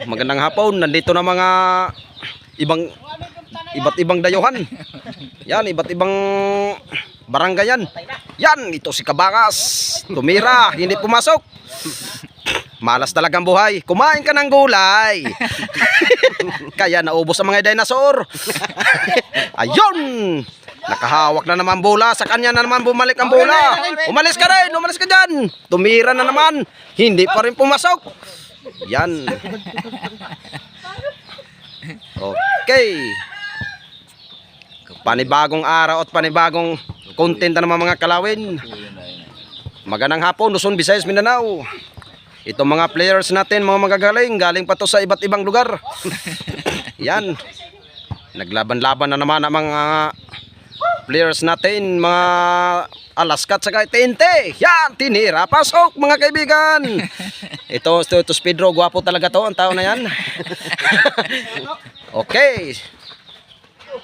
Magandang hapon. Nandito na mga iba't ibang dayuhan. Yan, iba't ibang barangay yan. Yan, ito si Kabangas. Tumira, hindi pumasok. Malas talagang buhay. Kumain ka ng gulay. Kaya naubos ang mga dinosaur. Ayun! Nakahawak na naman bola. Sa kanya na naman bumalik ang bola. Umalis ka rin, umalis ka dyan. Tumira na naman. Hindi pa rin pumasok. Yan. Okay. Panibagong araw at panibagong content na naman mga kalawin. Magandang hapon, Luzon, Visayas, Mindanao. Itong mga players natin, mga magagaling, galing pa to sa iba't ibang lugar. Yan. Naglaban-laban na naman ang mga players natin, mga Alaska at saka TNT. Yan, tinira, pasok mga kaibigan. Ito si Pedro, gwapo talaga to, ang tao na yan. Okay.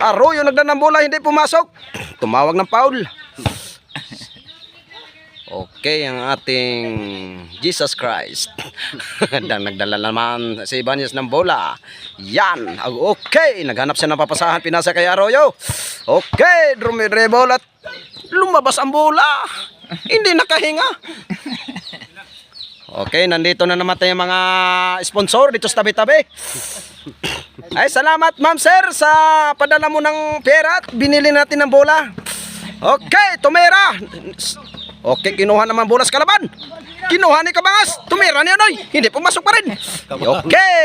Arroyo nagdanang bola, hindi pumasok. Tumawag ng foul. Okay, ang ating Jesus Christ. Nagdala naman si Ibanez ng bola. Yan. Okay, naghanap siya ng papasahan, pinasa kay Arroyo. Okay, dribble at lumabas ang bola. Hindi nakahinga. Okay, nandito na naman tayo mga sponsor dito sa tabi-tabi. Ay, salamat ma'am sir sa padala mo ng pera at binili natin ng bola. Okay, tumira. Okay, kinuha naman bola sa kalaban. Kinuha ni Kabangas. Tumira niya noy. Hindi pumasok pa rin. Okay.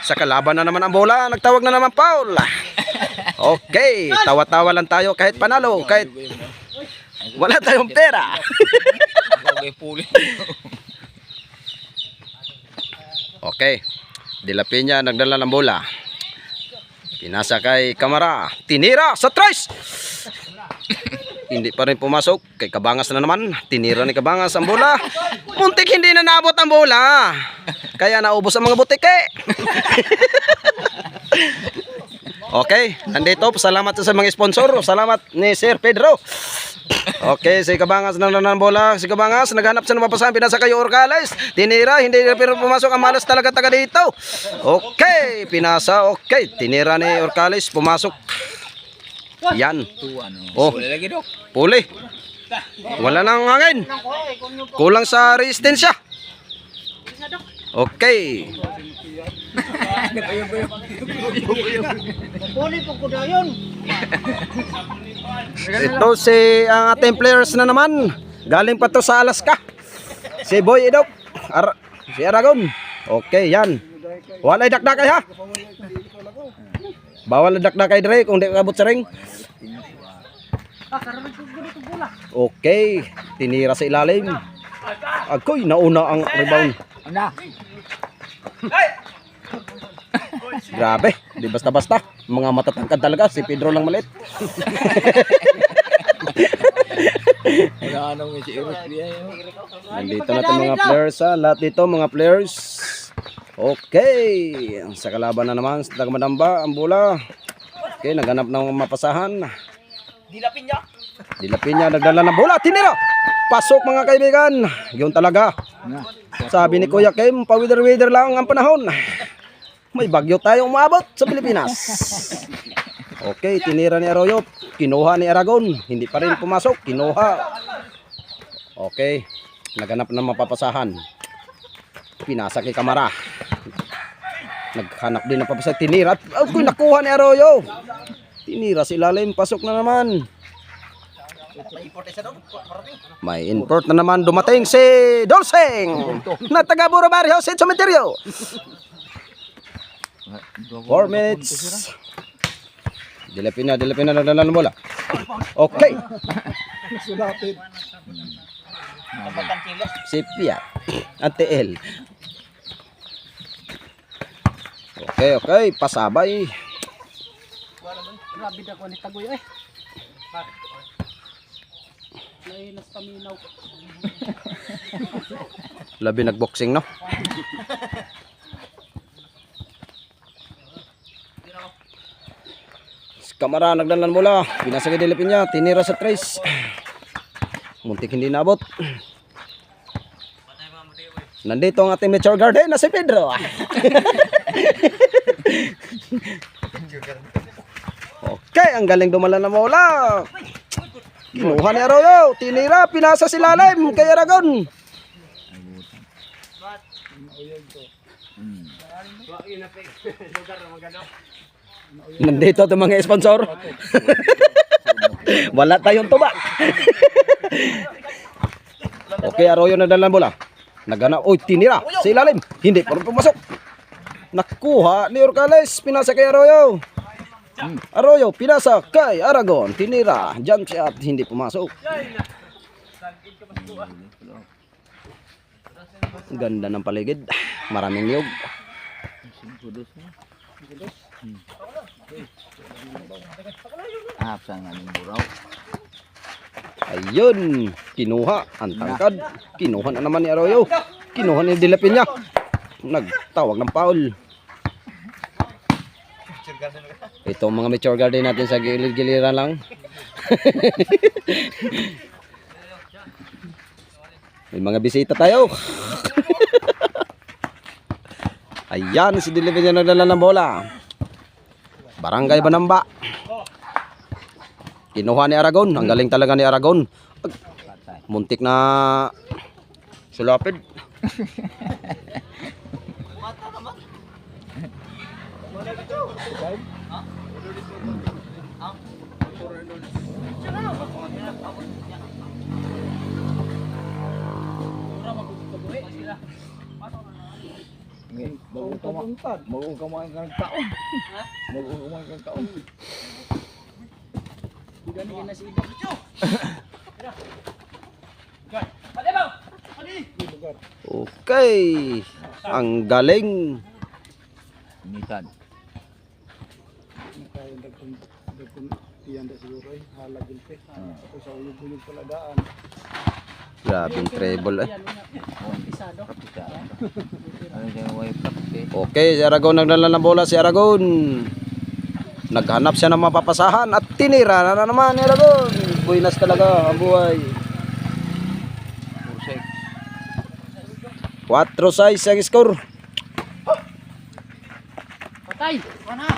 Sa kalaban na naman ang bola. Nagtawag na naman foul. Okay, tawa-tawa lang tayo kahit panalo, kahit wala tayong pera. Okay. Dilapin nagdala ng bola. Pinasa kay Kamara. Tinira sa tres. Hindi pa rin pumasok. Kay Kabangas na naman. Tinira ni Kabangas ang bola. Muntik hindi na naabot ang bola. Kaya naubos ang mga butike. Okay, nandito. Salamat sa mga sponsor. Salamat ni Sir Pedro. Okay, si Kabangas na ng bola. Si Kabangas, naghanap siya ng mapasahan. Pinasa kayo Orcales. Tinira, hindi pero pumasok. Ang malas talaga taga dito. Okay, pinasa. Okay, tinira ni Orcales. Pumasok. Yan. Oh, puli. Wala nang hangin. Kulang sa resistensya. Okay. Ito si ang ating players na naman. Galing pa to sa Alaska. Si Boy Edok. Si Aragon. Okay, yan. Walay dakdakay ha. Bawal dakdakay dire kung di abot sa ring. Okay, tinira sa ilalim. Agoy, nauna ang rebound. Grabe, di basta-basta. Mga matatangkad talaga, si Pedro lang maliit. Nandito natin mga players ha. Lahat dito mga players. Okay, sa kalaban na naman sa Dagmadamba ang bola. Okay, naghanap ng mapasahan. Dilapin niya, nagdala ng bola, tinira. Pasok mga kaibigan. Yun talaga. Sabi ni Kuya Kim, pa-wither-wither lang ang panahon. May bagyo tayong umabot sa Pilipinas. Okay, tinira ni Arroyo. Kinuha ni Aragon. Hindi pa rin pumasok. Kinuha. Okay, naghanap ng mapapasahan. Pinasa kay Kamara. Naghanap din ng papasahan. Tinira. Okay, nakuha ni Arroyo. Tinira si ilalim. Pasok na naman. May import na naman dumating si Dolseng na taga Buro Barrio, St. Cemeterio. 4 minutes. Dilapin na nagdala ng bola. Okay. Si Pia Ante L. Okay, pasabay. Grabe na ko ni tagoy eh. Nas paminaw. Labi nagboxing no. Kamara nagdalan bola, pinasa kay Dilapin niya, tinira sa trace. Muntik hindi naabot. Nandito ang ating mature garden na si Pedro. Okay, ang galing dumala na bola. Kinuha ni Arroyo, tinira, pinasa si Lalim kay Aragon. Nandito itong mga sponsor. Wala tayong tuba. Okay, Arroyo na dalang bola. Nagana, oy, tinira sa ilalim. Hindi pa rin pumasok. Nakuha ni Orcales, pinasa kay Arroyo. Arroyo, pinasa kay Aragon. Tinira, jump shot, hindi pumasok. Ganda ng paligid. Maraming niyog. Ayun, kinuha ang tangkad. Kinuha na naman ni Arroyo. Kinuha ni Dilapinya. Nagtawag ng foul. Ito ang mga mature garden natin sa gilid-giliran lang. May mga bisita tayo. Ayan, si Dilapinya nagdala ng bola. Barangay Banamba. Kinuha ni Aragon. Ang galing talaga ni Aragon. Muntik na sulapid. Mag-uong kamain ka ng taon. Mag-uong kamain ka ng taon. Okay. Ang galing. Mitan. Grabing treble eh. Pisado. Ano yung wife kapte? Okay, si Aragon nagdala ng bola si Aragon. Naghanap siya ng mapapasahan at tinira na naman ni Aragon. Buenas talaga ang buhay. 4-6 ang score. Patay. Mana?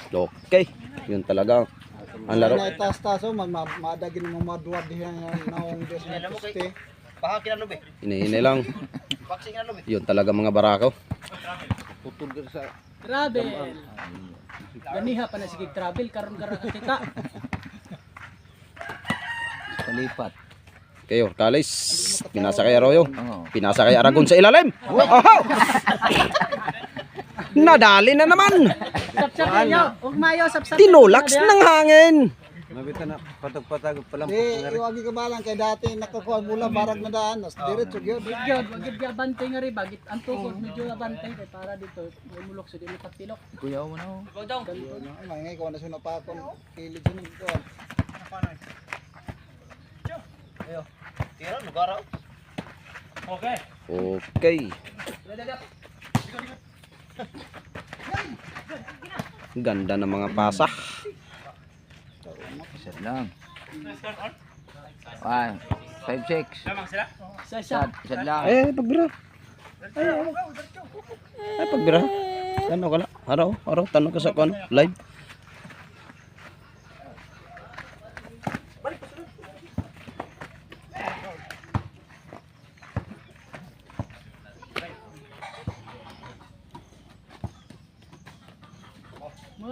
Okay, yun talaga ang laro. Na itas-taso, madagin mo maduwad diha naong des na puste. Hinihinay lang. Yun talaga mga barako. Putol ka sa... Travel. Ganiha pa na sige travel karon kita. Palipat. Kayo, Talis. Pinasa kay Arroyo. Oo. Pinasa kay Aragon sa ilalim. Oho! Nadali na naman. Sapsap niyo. Ug mayo sapsap. Tinulaks ng hangin. Mabita na patag-patag pa lang. Iwagi ka ba lang kay dati nakakuha mula barag na daan, nas diretso gyud. Gyud, wag gyud abante nga ri bagit ang tukod medyo abante kay para dito mulok so dili patilok. Kuya mo na ho. Mangay ko na sino pa kon kilid sino ko. Okay. Ganda ng mga pasa. Isa lang. 5-6. Sa siya. Isa lang. Pagbira. Pagbira. Ano ka na? Araw, tanong ka sa kung live.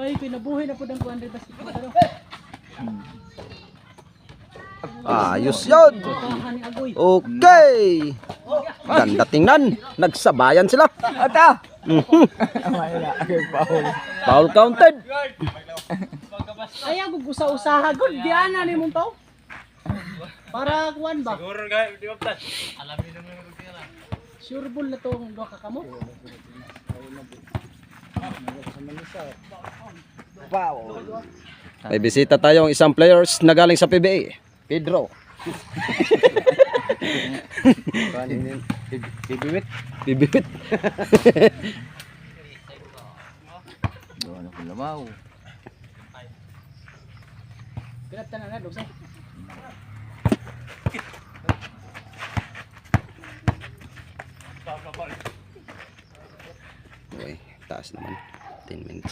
Ay, pinabuhay na po ng 200 basket. Ayos yun. Kahan ni Agoy. Okay. Ganda tingnan. Nagsabayan sila. Ata! Foul counted. Ay, ako gusa-usaha gud diana ni mong to. Para kuan ba? Siguro ga di ba alam niyo naman kaya. Sure ball na tong duha ka kamo. May bisita tayong isang players na galing sa PBA. Pedro. Bibibit. Bibit. Doon ako lamaw. Pinatan na dugsa. Uy, taas naman. 10 minutes.